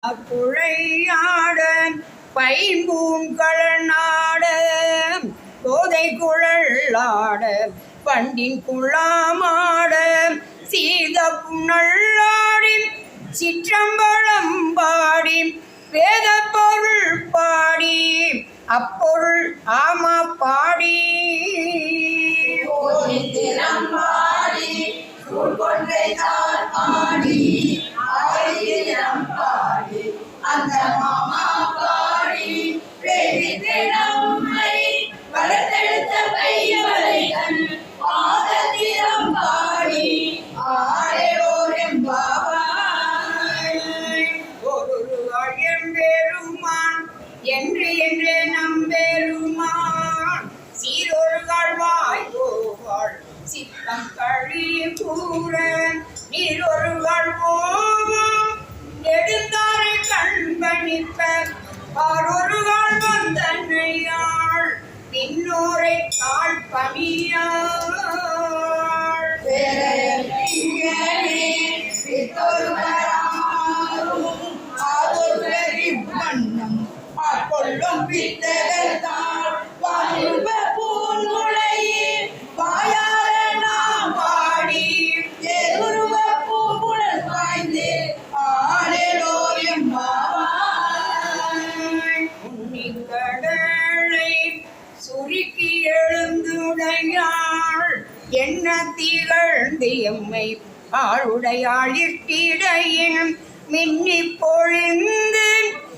குழையாட பைம்பூங்கழநாட கோதை குழலாட பண்டின் குழாமாட சீத புனல்லாடி சிற்றம்பலம் பாடி வேத பொருள் பாடி அப்பொருள் ஆமா பாடி அந்த மாமா பாடி நம்மை வளர்த்தெடுத்த பையவரை தன் பாதத்திரம் பாடி ஆடோரும் பாபாய் ஒரு எம்பெருமான் என்று என்று நம்பெருமான் சீரொருகாள் வாய்வோள் சித்தம் கழி கூற நீரொருகாள் போவோம் நெடுந்தாரை கண்பணிப்ப ஆரொருகாள் வந்தன்னையாள் பின்னோரை கால் பணியாள் கொள்ளும் பித்தகத்தால் வாழ்வ பூங்குழையே வாயார நாம் பாடி எருவ பூங்குழல் பாய்ந்து ஆடலோயம் பாவாய் உன்னிக்கடலை சுருக்கி எழுந்துடையாள் என்ன திகழ்ந்து எம்மை ஆளுடையாள் இட்டிடையின் மின்னி பொழிந்து